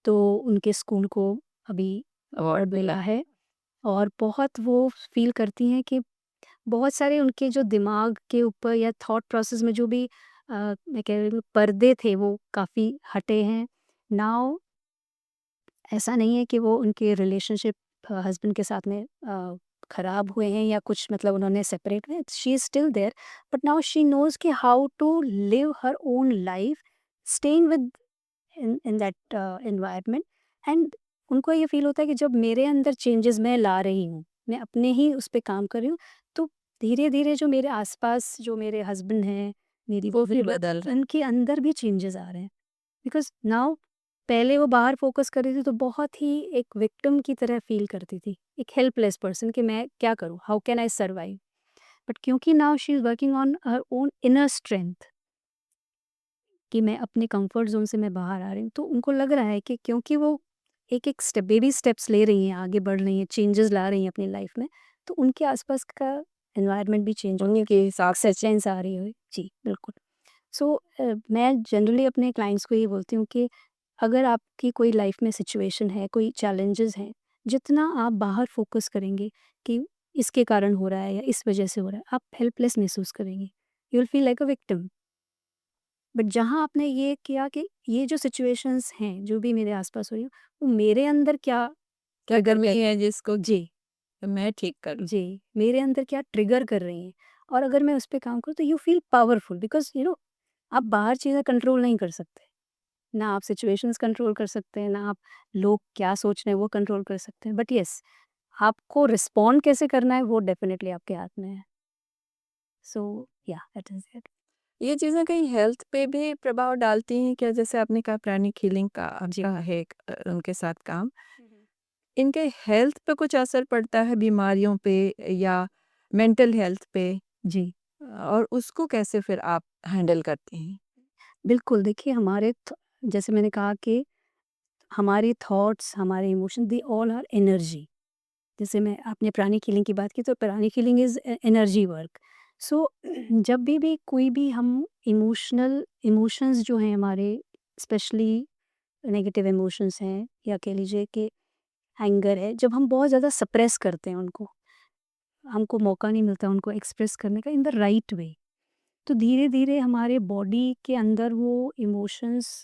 तो उनके स्कूल को अभी अवार्ड मिला है, और बहुत वो फ़ील करती हैं कि बहुत सारे उनके जो दिमाग के ऊपर या थॉट प्रोसेस में जो भी मैं कह रही हूँ पर्दे थे वो काफ़ी हटे हैं। नाउ ऐसा नहीं है कि वो उनके रिलेशनशिप हस्बैंड के साथ में ख़राब हुए हैं या कुछ, मतलब उन्होंने सेपरेट हुए, she is still there, but now she knows कि how to live her own life, staying with in that environment. And उनको ये फ़ील होता है कि जब मेरे अंदर चेंजेस मैं ला रही हूँ, मैं अपने ही उस पे काम कर रही हूँ, तो धीरे-धीरे जो मेरे आस-पास जो मेरे हस्बैंड हैं, मेरी वो भी मदर, बदल रहा है। उनके अंदर भी चेंजेस आ रहे हैं। बिकॉज़ नाउ पहले वो बाहर फ़ोकस कर रही थी तो बहुत ही एक विक्टिम की तरह फ़ील करती थी, एक हेल्पलेस पर्सन कि मैं क्या करूँ? How can I survive? But क्योंकि now she is working on her own inner strength, कि मैं अपने कंफर्ट ज़ोन से मैं बाहर आ रही हूँ, तो उनको लग रहा है कि क्योंकि वो एक-एक स्टेप, बेबी स्टेप्स ले रही हैं, आगे बढ़ रही हैं, चेंजेस ला रही हैं अपनी लाइफ में, तो उनके आसपास का एनवायरनमेंट भी चेंज हो, उन्हीं के हिसाब से एक्सेप्टेंस आ रही है। जी, बिल्कुल। सो मैं जनरली अपने क्लाइंट्स को ये बोलती हूँ कि अगर आपकी कोई लाइफ में सिचुएशन है, कोई चैलेंजेस हैं, जितना आप बाहर फोकस करेंगे कि इसके कारण हो रहा है या इस वजह से हो रहा है, आप हेल्पलेस महसूस करेंगे, you will feel like a victim. But जहाँ आपने ये किया कि ये जो सिचुएशंस हैं, जो भी मेरे आसपास हो रही हैं, वो मेरे अंदर क्या क्या ट्रिगर कमी कर, है जिसको जी, मैं ठीक करूँ? जी, मेरे अंदर क्या ट्रिगर कर रही हैं, और अगर मैं उस पे काम करूँ तो यू फील पावरफुल, बिकॉज़ आप बाहर चीज़ें कंट्रोल नहीं कर सकते। ना आप सिचुएशंस कंट्रोल कर सकते हैं, ना आप लोग क्या सोच रहे हैं वो कंट्रोल कर सकते हैं। बट येस, आपको रिस्पॉन्ड कैसे करना है वो डेफ़िनिटली आपके हाथ में है। सो या दैट इज़ इट। ये चीज़ें कहीं हेल्थ पे भी प्रभाव डालती हैं क्या? जैसे आपने कहा प्राणिक हीलिंग का जी। आपका है उनके साथ काम। हुँ, हुँ। इनके हेल्थ पे कुछ असर पड़ता है बीमारियों पे या मेंटल हेल्थ पे? जी, और उसको कैसे फिर आप हैंडल करती हैं? बिल्कुल देखिए जैसे मैंने कहा कि हमारे थॉट्स, हमारे emotion, they all are energy. जैसे मैं आपने प्राणिक हीलिंग की बात की, तो pranic healing is energy work. So जब भी कोई भी हम इमोशंस जो हैं हमारे, स्पेशली नेगेटिव इमोशंस हैं, या कह लीजिए कि एंगर है, जब हम बहुत ज़्यादा सप्रेस करते हैं उनको, हमको मौका नहीं मिलता उनको एक्सप्रेस करने का इन द राइट वे, तो धीरे-धीरे हमारे बॉडी के अंदर वो इमोशंस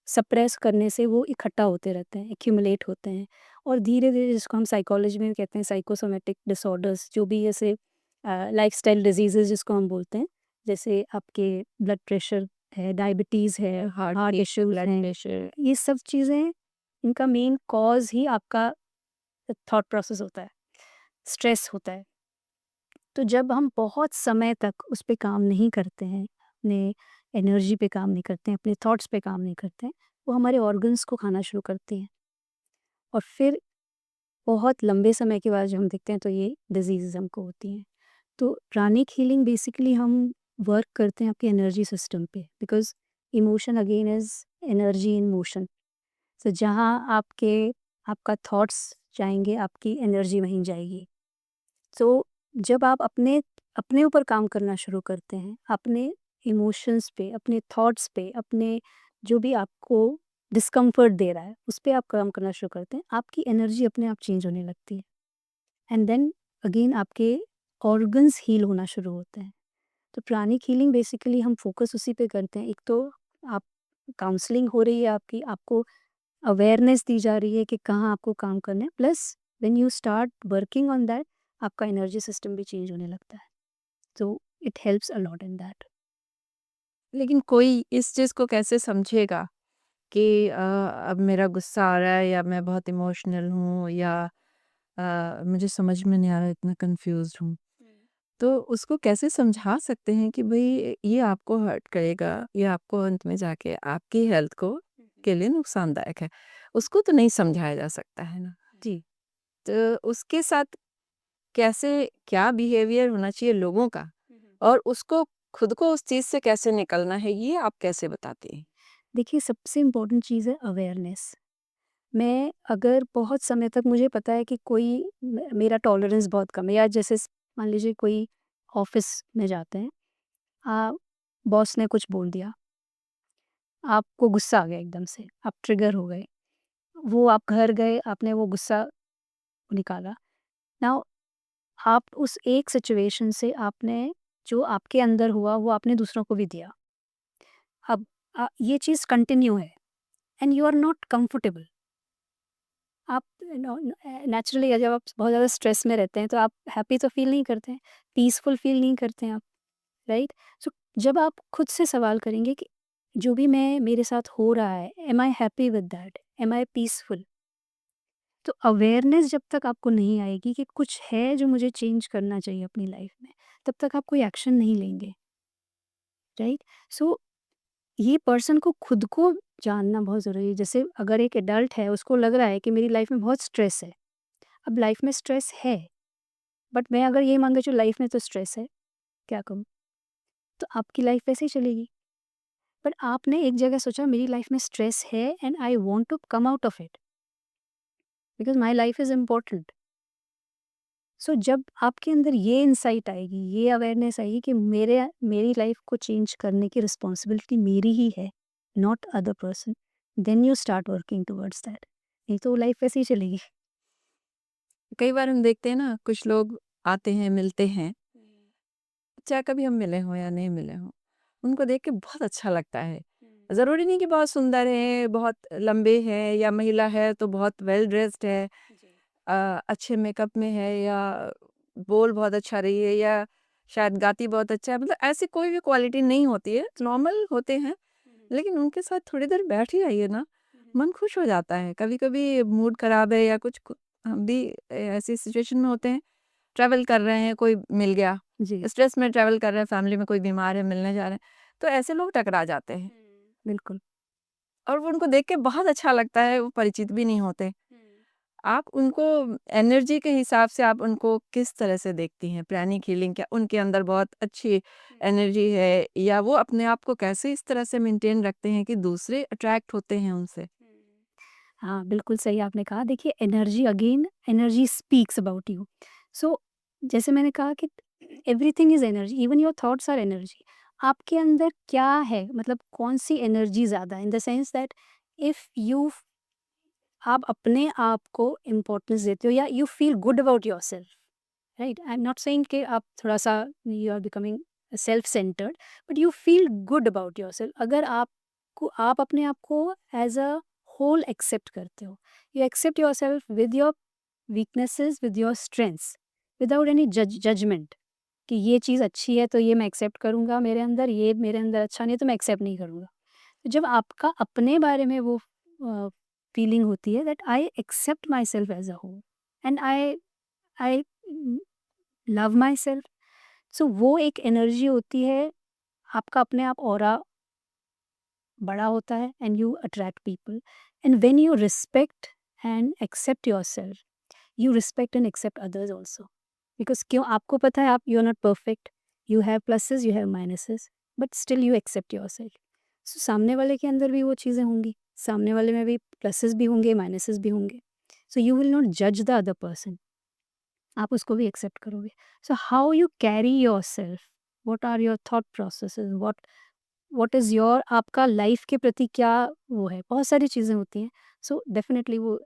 सप्रेस करने से वो इकट्ठा होते रहते हैं, एक्यूमुलेट होते हैं, और धीरे-धीरे, जिसको हम साइकोलॉजी में कहते हैं साइकोसोमेटिक डिसऑर्डर्स, जो भी ऐसे लाइफ़स्टाइल डिजीज़ेज़ जिसको हम बोलते हैं, जैसे आपके ब्लड प्रेशर है, डायबिटीज़ है, हार्ट हार्ट की इश्यूज़ ब्लड हैं, प्रेशर। ये सब चीज़ें इनका मेन कॉज़ ही आपका थॉट प्रोसेस होता है, स्ट्रेस होता है। तो जब हम बहुत समय तक उस पे काम नहीं करते हैं, अपने एनर्जी पे काम नहीं करते हैं, अपने थॉट्स पे काम नहीं करते हैं, वो हमारे ऑर्गन्स को खाना शुरू करती हैं और फिर बहुत लंबे समय के बाद जब हम देखते हैं तो ये डिजीज़ हमको होती हैं। तो प्राणिक हीलिंग बेसिकली हम वर्क करते हैं आपके एनर्जी सिस्टम पे, because emotion again is energy in motion. तो जहाँ आपका थॉट्स जाएँगे, आपकी एनर्जी वहीं जाएगी। तो जब आप अपने अपने ऊपर काम करना शुरू करते हैं, अपने इमोशंस पे, अपने थॉट्स पे, अपने जो भी आपको डिस्कम्फर्ट दे रहा है, उस पे आप काम करना शुरू करते हैं, आपकी एनर्जी अपने आप चेंज होने लगती है। एंड देन अगेन आपके ऑर्गन्स हील होना शुरू होते हैं। तो प्राणिक हीलिंग बेसिकली हम फोकस उसी पे करते हैं। एक तो आप काउंसलिंग हो रही है आपकी, आपको अवेयरनेस दी जा रही है कि कहाँ आपको काम करना है, plus when you start working on that आपका एनर्जी सिस्टम भी चेंज होने लगता है। तो it helps a lot in that. लेकिन कोई इस चीज़ को कैसे समझेगा कि अब मेरा गुस्सा आ रहा है या मैं बहुत इमोशनल हूँ या मुझे समझ में नहीं आ रहा, इतना कंफ्यूज्ड हूँ। तो उसको कैसे समझा सकते हैं कि भई ये आपको हर्ट करेगा, ये आपको अंत में जाके आपकी हेल्थ को के लिए नुकसानदायक है। उसको तो नहीं समझाया जा सकता है ना। जी। तो उसके साथ कैसे क्या बिहेवियर होना चाहिए लोगों का और उसको खुद को उस चीज़ से कैसे निकलना है, ये आप कैसे बताती हैं? देखिए सबसे इम्पोर्टेंट चीज़ है अवेयरनेस। मैं अगर बहुत समय तक मुझे पता है कि कोई मेरा टॉलरेंस बहुत कम है, या जैसे मान लीजिए कोई ऑफिस में जाते हैं, बॉस ने कुछ बोल दिया, आपको गुस्सा आ गया एकदम से, आप ट्रिगर हो गए, वो आप घर गए, आपने वो गुस्सा निकाला। नाउ आप उस एक सिचुएशन से आपने जो आपके अंदर हुआ वो आपने दूसरों को भी दिया। अब ये चीज़ कंटिन्यू है and you are not comfortable. आप नेचुरली जब आप बहुत ज़्यादा स्ट्रेस में रहते हैं तो आप हैप्पी तो फील नहीं करते हैं, पीसफुल फील नहीं करते हैं आप, राइट? सो जब आप खुद से सवाल करेंगे कि जो भी मैं मेरे साथ हो रहा है, am I happy with that, am I peaceful? तो अवेयरनेस जब तक आपको नहीं आएगी कि कुछ है जो मुझे चेंज करना चाहिए अपनी लाइफ में, तब तक आप कोई एक्शन नहीं लेंगे, राइट? सो ये पर्सन को खुद को जानना बहुत ज़रूरी है। जैसे अगर एक एडल्ट है, उसको लग रहा है कि मेरी लाइफ में बहुत स्ट्रेस है। अब लाइफ में स्ट्रेस है, बट मैं अगर ये मान के चलूँ लाइफ में तो स्ट्रेस है, क्या करूँ? तो आपकी लाइफ वैसे ही चलेगी। बट आपने एक जगह सोचा मेरी लाइफ में स्ट्रेस है and I want to come out of it because my life is important. So जब आपके अंदर ये इनसाइट आएगी, ये अवेयरनेस आएगी कि मेरी लाइफ को चेंज करने की रिस्पॉन्सिबिलिटी मेरी ही है, not other person, then you start working towards that. नहीं तो लाइफ वैसे ही चलेगी। कई बार हम देखते हैं ना, कुछ लोग आते हैं, मिलते हैं, चाहे कभी हम मिले हों या नहीं मिले हों, उनको देख के बहुत अच्छा लगता है। ज़रूरी नहीं कि बहुत सुंदर है, बहुत लंबे हैं या महिला है तो बहुत वेल ड्रेस्ड है, अच्छे मेकअप में है या बोल बहुत अच्छा रही है या शायद गाती बहुत अच्छा है, मतलब ऐसी कोई भी क्वालिटी नहीं होती है, नॉर्मल होते हैं, लेकिन उनके साथ थोड़ी देर बैठ ही जाइए ना, मन खुश हो जाता है। कभी-कभी मूड खराब है या हम भी ऐसी सिचुएशन में होते हैं, ट्रैवल कर रहे हैं, कोई मिल गया, जी, स्ट्रेस में ट्रैवल कर रहे हैं, फैमिली में कोई बीमार है, मिलने जा रहे हैं, तो ऐसे लोग टकरा जाते हैं बिल्कुल। और वो उनको देख के बहुत अच्छा लगता है, वो परिचित भी नहीं होते। आप उनको एनर्जी के हिसाब से आप उनको किस तरह से देखती हैं? प्राणिक हीलिंग, क्या उनके अंदर बहुत अच्छी एनर्जी है या वो अपने आप को कैसे इस तरह से मेंटेन रखते हैं कि दूसरे अट्रैक्ट होते हैं उनसे? हाँ, बिल्कुल सही आपने कहा। देखिए energy again energy speaks about you. So जैसे मैंने कहा कि everything is energy, even your thoughts are energy. आपके अंदर क्या है, मतलब कौन-सी एनर्जी ज़्यादा है, in the sense that if you आप अपने आप को इम्पोर्टेंस देते हो या you feel good about yourself, right? I am not saying कि आप थोड़ा-सा you are becoming self centered, but you feel good about yourself. अगर आप अपने आप को एज़ अ होल एक्सेप्ट करते हो, you accept yourself with your weaknesses, with your strengths, without any judgement, कि ये चीज़ अच्छी है तो ये मैं एक्सेप्ट करूँगा मेरे अंदर, ये मेरे अंदर अच्छा नहीं है तो मैं एक्सेप्ट नहीं करूँगा। तो जब आपका अपने बारे में वो फीलिंग होती है that I accept myself as a whole and I I love myself, so वो एक एनर्जी होती है, आपका अपने आप ऑरा बड़ा होता है and you attract people and when you respect and accept yourself, you respect and accept others also, because क्यों, आपको पता है आप you are not perfect, you have pluses you have minuses, but still you accept yourself. So सामने वाले के अंदर भी वो चीज़ें होंगी, सामने वाले में भी प्लसेस भी होंगे माइनसेस भी होंगे, सो यू विल नॉट जज द अदर पर्सन, आप उसको भी एक्सेप्ट करोगे। So how you carry your self, what are your thought processes, what is your, आपका लाइफ के प्रति क्या वो है, बहुत सारी चीज़ें होती हैं। सो डेफिनेटली वो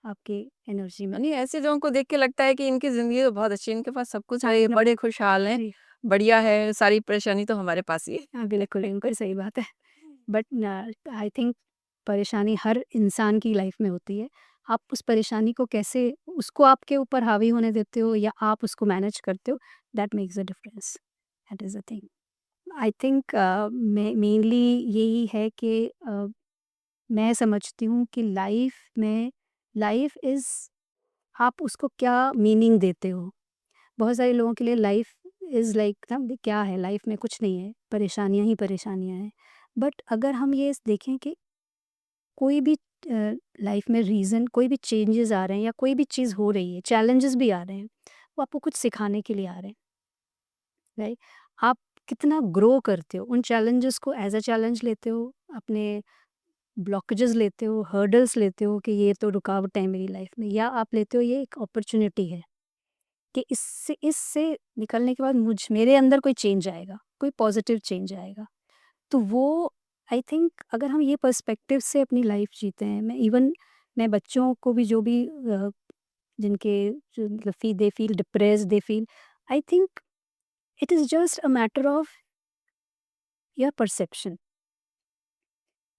आपके एनर्जी में यानी ऐसे लोगों को देख के लगता है कि इनकी ज़िंदगी तो बहुत अच्छी है, इनके पास सब कुछ है, ये अपना बड़े खुशहाल हैं, जी, बढ़िया है, सारी परेशानी तो हमारे पास ही है। हाँ, बिल्कुल, बिल्कुल सही बात है। बट आई थिंक परेशानी हर इंसान की लाइफ में होती है। आप उस परेशानी को कैसे, उसको आपके ऊपर हावी होने देते हो या आप उसको मैनेज करते हो, that makes a difference, that is a thing. I think mainly यही है कि मैं समझती हूँ कि लाइफ इज़, आप उसको क्या मीनिंग देते हो। बहुत सारे लोगों के लिए लाइफ इज़ लाइक ना, भी क्या है लाइफ में, कुछ नहीं है, परेशानियाँ ही परेशानियाँ हैं। बट अगर हम ये देखें कि कोई भी लाइफ में रीज़न, कोई भी चेंजेस आ रहे हैं या कोई भी चीज़ हो रही है, चैलेंजेस भी आ रहे हैं, वो आपको कुछ सिखाने के लिए आ रहे हैं, राइट? आप कितना ग्रो करते हो, उन चैलेंजेस को एज अ चैलेंज लेते हो, अपने ब्लॉकेजेस लेते हो, हर्डल्स लेते हो कि ये तो रुकावट है मेरी लाइफ में, या आप लेते हो ये एक अपॉर्चुनिटी है कि इससे इससे निकलने के बाद मेरे अंदर कोई चेंज आएगा, कोई पॉजिटिव चेंज आएगा। तो वो आई थिंक अगर हम ये पर्सपेक्टिव से अपनी लाइफ जीते हैं, मैं बच्चों को भी जो भी जिनके जो मतलब they feel depress, they feel, I think it is just a matter of your perception.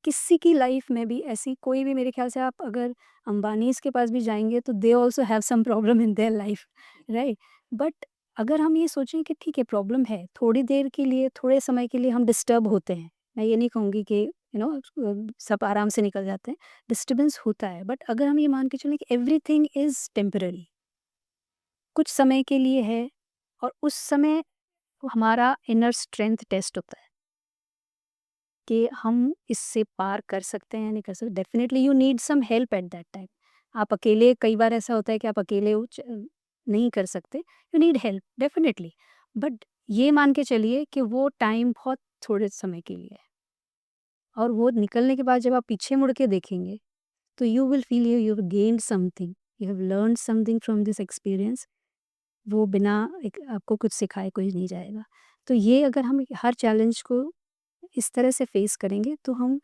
किसी की लाइफ में भी ऐसी कोई भी, मेरे ख्याल से आप अगर अंबानीज़ के पास भी जाएँगे तो they also have some problem in their life, right? But अगर हम ये सोचें कि ठीक है प्रॉब्लम है, थोड़ी देर के लिए, थोड़े समय के लिए हम डिस्टर्ब होते हैं। मैं ये नहीं कहूँगी कि सब आराम से निकल जाते हैं, डिस्टर्बेंस होता है, बट अगर हम ये मान के चलें कि एवरीथिंग इज़ टेम्परेरी, कुछ समय के लिए है, और उस समय हमारा इनर स्ट्रेंथ टेस्ट होता है कि हम इससे पार कर सकते हैं या नहीं कर सकते। Definitely you need some help at that time. आप अकेले, कई बार ऐसा होता है कि आप अकेले नहीं कर सकते, you need help definitely. But ये मान के चलिए कि वो टाइम बहुत थोड़े समय के लिए है, और वो निकलने के बाद जब आप पीछे मुड़ के देखेंगे तो you will feel you have gained something, you have learn something from this experience. वो बिना एक आपको कुछ सिखाए कोई नहीं जाएगा। तो ये अगर हम हर चैलेंज को इस तरह से फेस करेंगे तो हम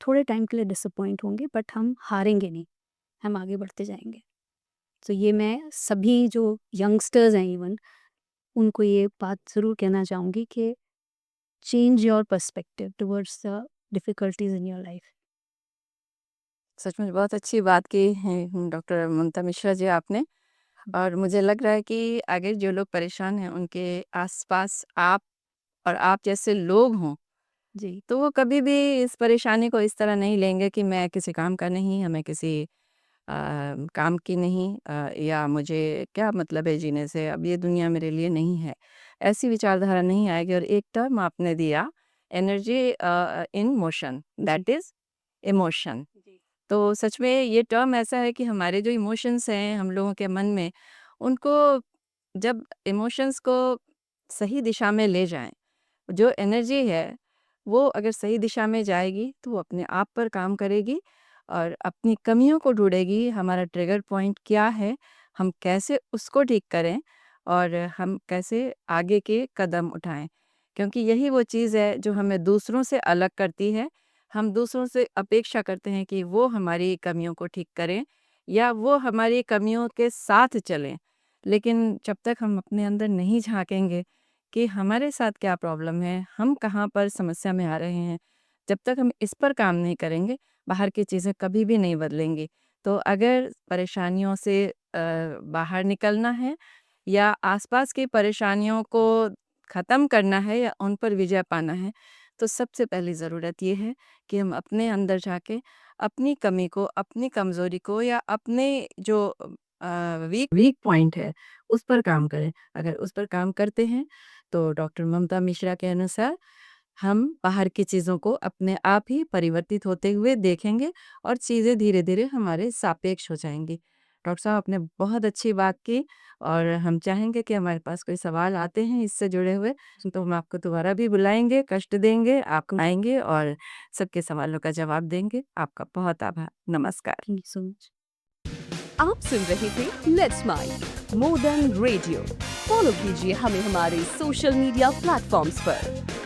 थोड़े टाइम के लिए डिसअपॉइंट होंगे, बट हम हारेंगे नहीं, हम आगे बढ़ते जाएंगे। तो ये मैं सभी जो यंगस्टर्स हैं इवन, उनको ये बात ज़रूर कहना चाहूँगी कि change your perspective towards the difficulties in your life. सच में बहुत अच्छी बात की है डॉक्टर ममता मिश्रा जी आपने। और मुझे लग रहा है कि आगे जो लोग परेशान हैं उनके आसपास आप और आप जैसे लोग हों, जी, तो वो कभी भी इस परेशानी को इस तरह नहीं लेंगे कि मैं किसी काम का नहीं, हमें किसी काम की नहीं, या मुझे क्या मतलब है जीने से, अब ये दुनिया मेरे लिए नहीं है। ऐसी विचारधारा नहीं आएगी। और एक टर्म आपने दिया, एनर्जी इन मोशन, जी, दैट इज़ इमोशन। जी, तो सच में ये टर्म ऐसा है कि हमारे जो इमोशंस हैं हम लोगों के मन में, उनको जब इमोशंस को सही दिशा में ले जाएं, जो एनर्जी है वो अगर सही दिशा में जाएगी तो वो अपने आप पर काम करेगी और अपनी कमियों को ढूंढेगी, हमारा ट्रिगर पॉइंट क्या है, हम कैसे उसको ठीक करें और हम कैसे आगे के कदम उठाएं। क्योंकि यही वो चीज़ है जो हमें दूसरों से अलग करती है। हम दूसरों से अपेक्षा करते हैं कि वो हमारी कमियों को ठीक करें या वो हमारी कमियों के साथ चलें। लेकिन जब तक हम अपने अंदर नहीं झाँकेंगे कि हमारे साथ क्या प्रॉब्लम है, हम कहाँ पर समस्या में आ रहे हैं, जब तक हम इस पर काम नहीं करेंगे, बाहर की चीज़ें कभी भी नहीं बदलेंगी। तो अगर परेशानियों से बाहर निकलना है या आसपास की परेशानियों को ख़त्म करना है या उन पर विजय पाना है, तो सबसे पहली ज़रूरत ये है कि हम अपने अंदर जाके अपनी कमी को, अपनी कमज़ोरी को या अपने जो वीक पॉइंट है, उस पर काम करें। अगर उस पर काम करते हैं, तो डॉक्टर ममता मिश्रा के अनुसार हम बाहर की चीज़ों को अपने आप ही परिवर्तित होते हुए देखेंगे और चीज़ें धीरे-धीरे हमारे सापेक्ष हो जाएँगी। डॉक्टर साहब आपने बहुत अच्छी बात की और हम चाहेंगे कि हमारे पास कोई सवाल आते हैं इससे जुड़े हुए, तो हम आपको दोबारा भी बुलाएँगे, कष्ट देंगे, आप आएँगे और सबके सवालों का जवाब देंगे। आपका बहुत आभार। नमस्कार। Thank you so much. आप सुन रहे थे let's mike more than radio. Follow कीजिए हमें हमारे सोशल मीडिया प्लेटफॉर्म्स पर